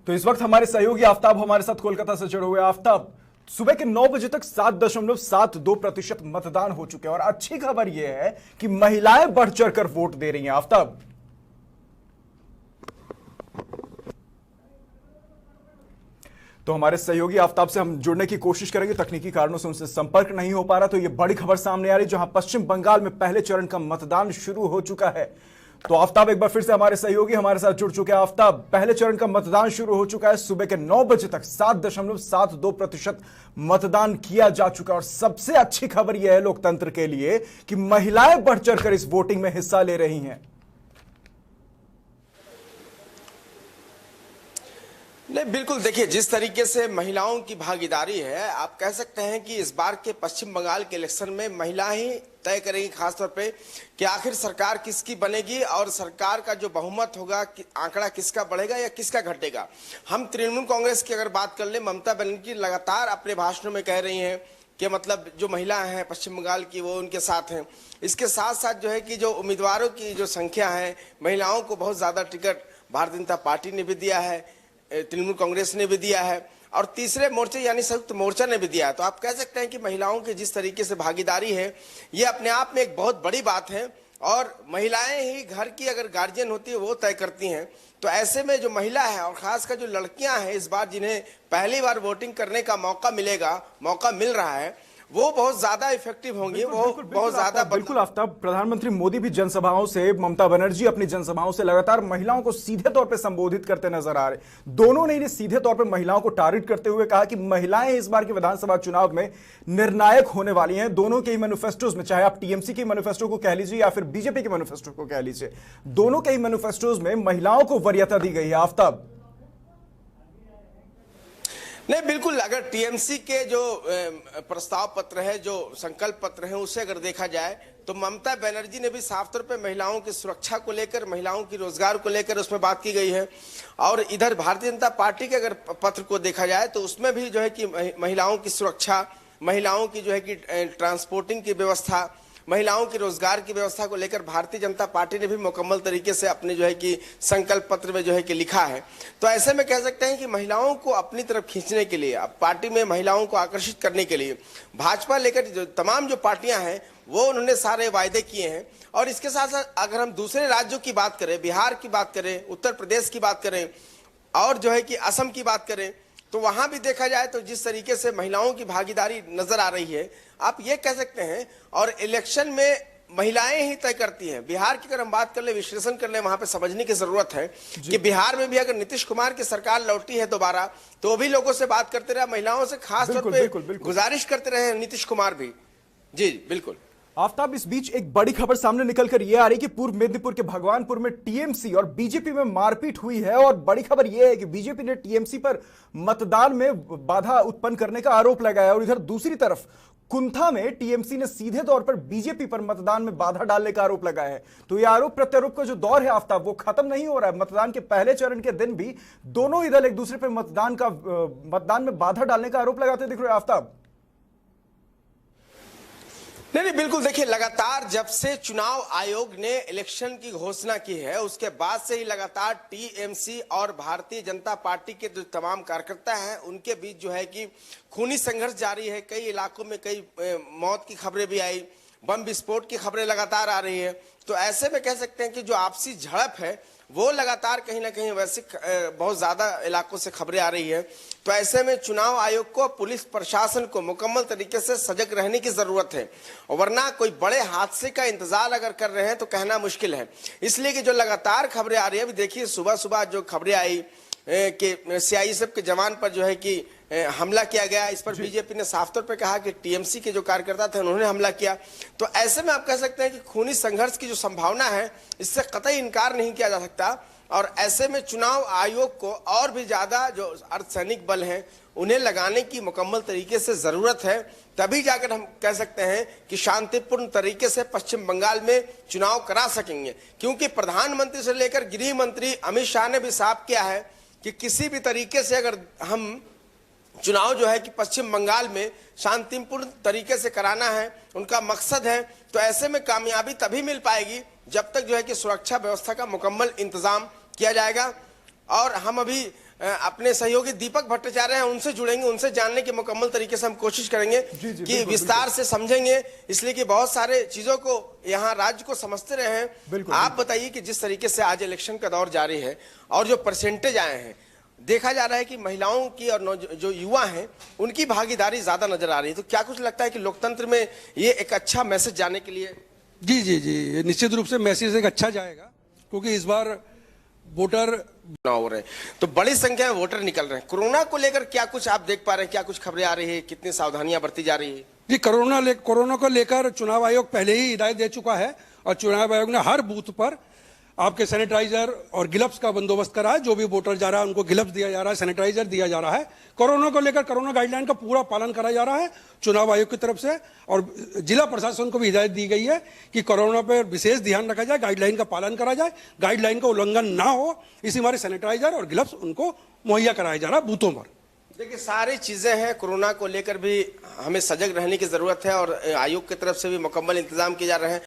तो इस वक्त हमारे सहयोगी आफ्ताब हमारे साथ कोलकाता से जुड़े हुए। आफ्ताब, सुबह के 9 बजे तक 7.72% मतदान हो चुके हैं और अच्छी खबर यह है कि महिलाएं बढ़ चढ़कर वोट दे रही हैं। आफ्ताब, तो हमारे सहयोगी आफ्ताब से हम जुड़ने की कोशिश करेंगे, तकनीकी कारणों से उनसे संपर्क नहीं हो पा रहा। तो ये बड़ी खबर सामने आ रही जहां पश्चिम बंगाल में पहले चरण का मतदान शुरू हो चुका है। तो आफ्ताब, एक बार फिर से हमारे सहयोगी हमारे साथ जुड़ चुके हैं। आफ्ताब, पहले चरण का मतदान शुरू हो चुका है, सुबह के 9 बजे तक 7.72% मतदान किया जा चुका है और सबसे अच्छी खबर यह है लोकतंत्र के लिए कि महिलाएं बढ़ चढ़कर इस वोटिंग में हिस्सा ले रही हैं। नहीं, बिल्कुल। देखिए, जिस तरीके से महिलाओं की भागीदारी है, आप कह सकते हैं कि इस बार के पश्चिम बंगाल के इलेक्शन में महिला ही तय करेंगी, खासतौर पे कि आखिर सरकार किसकी बनेगी और सरकार का जो बहुमत होगा, आंकड़ा किसका बढ़ेगा या किसका घटेगा। हम तृणमूल कांग्रेस की अगर बात कर ले, ममता बनर्जी लगातार अपने भाषणों में कह रही हैं कि मतलब जो महिलाएं हैं पश्चिम बंगाल की वो उनके साथ हैं। इसके साथ साथ जो है कि जो उम्मीदवारों की जो संख्या है, महिलाओं को बहुत ज़्यादा टिकट भारतीय जनता पार्टी ने भी दिया है, तृणमूल कांग्रेस ने भी दिया है और तीसरे मोर्चे यानी संयुक्त मोर्चा ने भी दिया है। तो आप कह सकते हैं कि महिलाओं की जिस तरीके से भागीदारी है, ये अपने आप में एक बहुत बड़ी बात है और महिलाएं ही घर की अगर गार्जियन होती है वो तय करती हैं। तो ऐसे में जो महिला है और खासकर जो लड़कियां हैं इस बार, जिन्हें पहली बार वोटिंग करने का मौका मिल रहा है, वो बहुत ज्यादा इफेक्टिव होंगी। वो बहुत ज्यादा। बिल्कुल आफ्ताब, प्रधानमंत्री मोदी भी जनसभाओं से, ममता बनर्जी अपनी जनसभाओं से लगातार महिलाओं को सीधे तौर पे संबोधित करते नजर आ रहे। दोनों ने सीधे तौर पे महिलाओं को टारगेट करते हुए कहा कि महिलाएं इस बार के विधानसभा चुनाव में निर्णायक होने वाली हैं। दोनों के ही मैनिफेस्टोज में, चाहे आप टीएमसी के मैनिफेस्टो को कह लीजिए या फिर बीजेपी के मैनिफेस्टो को कह लीजिए, दोनों के ही मैनिफेस्टोज में महिलाओं को वरीयता दी गई है। आफ्ताब, नहीं, बिल्कुल। अगर टीएमसी के जो प्रस्ताव पत्र है, जो संकल्प पत्र है, उसे अगर देखा जाए तो ममता बनर्जी ने भी साफ तौर पे महिलाओं की सुरक्षा को लेकर, महिलाओं की रोजगार को लेकर उसमें बात की गई है। और इधर भारतीय जनता पार्टी के अगर पत्र को देखा जाए तो उसमें भी जो है कि महिलाओं की सुरक्षा, महिलाओं की जो है कि ट्रांसपोर्टिंग की व्यवस्था, महिलाओं की रोजगार की व्यवस्था को लेकर भारतीय जनता पार्टी ने भी मुकम्मल तरीके से अपने जो है कि संकल्प पत्र में जो है कि लिखा है। तो ऐसे में कह सकते हैं कि महिलाओं को अपनी तरफ खींचने के लिए, अब पार्टी में महिलाओं को आकर्षित करने के लिए भाजपा लेकर जो तमाम जो पार्टियां हैं वो उन्होंने सारे वायदे किए हैं। और इसके साथ साथ अगर हम दूसरे राज्यों की बात करें, बिहार की बात करें, उत्तर प्रदेश की बात करें और जो है कि असम की बात करें, तो वहां भी देखा जाए तो जिस तरीके से महिलाओं की भागीदारी नजर आ रही है, आप ये कह सकते हैं। और इलेक्शन में महिलाएं ही तय करती हैं। बिहार की अगर हम बात कर ले, विश्लेषण कर ले, वहां पे समझने की जरूरत है कि बिहार में भी अगर नीतीश कुमार की सरकार लौटी है दोबारा, तो भी लोगों से बात करते रहे, महिलाओं से खास तौर पे गुजारिश करते रहे नीतीश कुमार भी। जी बिल्कुल। आफ्ताब, इस बीच एक बड़ी खबर सामने निकलकर यह आ रही कि पूर्व मेदिनीपुर के भगवानपुर में टीएमसी और बीजेपी में मारपीट हुई है और बड़ी खबर यह है कि बीजेपी ने टीएमसी पर मतदान में बाधा उत्पन्न करने का आरोप लगाया और इधर दूसरी तरफ कुंथा में टीएमसी ने सीधे तौर पर बीजेपी पर मतदान में बाधा डालने का आरोप लगाया है। तो यह आरोप प्रत्यारोप का जो दौर है आफ्ताब, वो खत्म नहीं हो रहा है। मतदान के पहले चरण के दिन भी दोनों ही दल एक दूसरे पर मतदान में बाधा डालने का आरोप लगाते दिख रहे हैं। आफ्ताब, नहीं, बिल्कुल। देखिए, लगातार जब से चुनाव आयोग ने इलेक्शन की घोषणा की है, उसके बाद से ही लगातार टीएमसी और भारतीय जनता पार्टी के जो तमाम कार्यकर्ता हैं उनके बीच जो है कि खूनी संघर्ष जारी है। कई इलाकों में कई मौत की खबरें भी आई, बम विस्फोट की खबरें लगातार आ रही है। तो ऐसे में कह सकते हैं कि जो आपसी झड़प है वो लगातार कहीं ना कहीं वैसे बहुत ज्यादा इलाकों से खबरें आ रही है। तो ऐसे में चुनाव आयोग को, पुलिस प्रशासन को मुकम्मल तरीके से सजग रहने की जरूरत है, वरना कोई बड़े हादसे का इंतजार अगर कर रहे हैं तो कहना मुश्किल है। इसलिए कि जो लगातार खबरें आ रही है, अभी देखिए सुबह सुबह जो खबरें आई कि सीआईएसएफ के जवान पर जो है कि हमला किया गया, इस पर बीजेपी ने साफ तौर पे कहा कि टीएमसी के जो कार्यकर्ता थे उन्होंने हमला किया। तो ऐसे में आप कह सकते हैं कि खूनी संघर्ष की जो संभावना है, इससे कतई इनकार नहीं किया जा सकता। और ऐसे में चुनाव आयोग को और भी ज्यादा जो अर्धसैनिक बल हैं उन्हें लगाने की मुकम्मल तरीके से जरूरत है, तभी जाकर हम कह सकते हैं कि शांतिपूर्ण तरीके से पश्चिम बंगाल में चुनाव करा सकेंगे। क्योंकि प्रधानमंत्री से लेकर गृह मंत्री अमित शाह ने भी साफ किया है कि किसी भी तरीके से अगर हम चुनाव जो है कि पश्चिम बंगाल में शांतिपूर्ण तरीके से कराना है, उनका मकसद है, तो ऐसे में कामयाबी तभी मिल पाएगी जब तक जो है कि सुरक्षा व्यवस्था का मुकम्मल इंतजाम किया जाएगा। और हम अभी अपने सहयोगी दीपक भट्टाचार्य हैं, उनसे जुड़ेंगे, उनसे जानने की मुकम्मल तरीके से हम कोशिश करेंगे जी, कि बिल्कुल, विस्तार से समझेंगे, इसलिए कि बहुत सारे चीजों को यहाँ राज्य को समझते रहे हैं। बिल्कुल, आप बताइए कि जिस तरीके से आज इलेक्शन का दौर जारी है और जो परसेंटेज आए हैं, देखा जा रहा है कि महिलाओं की और जो युवा हैं उनकी भागीदारी ज्यादा नजर आ रही है, तो क्या कुछ लगता है कि लोकतंत्र में ये एक अच्छा मैसेज जाने के लिए? जी जी जी, निश्चित रूप से मैसेज एक अच्छा जाएगा, क्योंकि इस बार वोटर हो रहे हैं तो बड़ी संख्या में वोटर निकल रहे हैं। कोरोना को लेकर क्या कुछ आप देख पा रहे हैं, क्या कुछ खबरें आ रही है, कितनी सावधानियां बरती जा रही है? जी, कोरोना को लेकर चुनाव आयोग पहले ही हिदायत दे चुका है और चुनाव आयोग ने हर बूथ पर आपके सैनिटाइजर और ग्लव्स का बंदोबस्त करा है। जो भी वोटर जा रहा है उनको ग्लव्स दिया जा रहा है, सैनिटाइजर दिया जा रहा है। कोरोना को लेकर कोरोना गाइडलाइन का पूरा पालन करा जा रहा है चुनाव आयोग की तरफ से, और जिला प्रशासन को भी हिदायत दी गई है कि कोरोना पर विशेष ध्यान रखा जाए, गाइडलाइन का पालन करा जाए, गाइडलाइन का उल्लंघन ना हो, इसी हमारे सैनिटाइजर और ग्लव्स उनको मुहैया कराया जा रहा है बूथों पर। देखिए, सारी चीजें हैं, कोरोना को लेकर भी हमें सजग रहने की जरूरत है और आयोग की तरफ से भी मुकम्मल इंतजाम किए जा रहे हैं।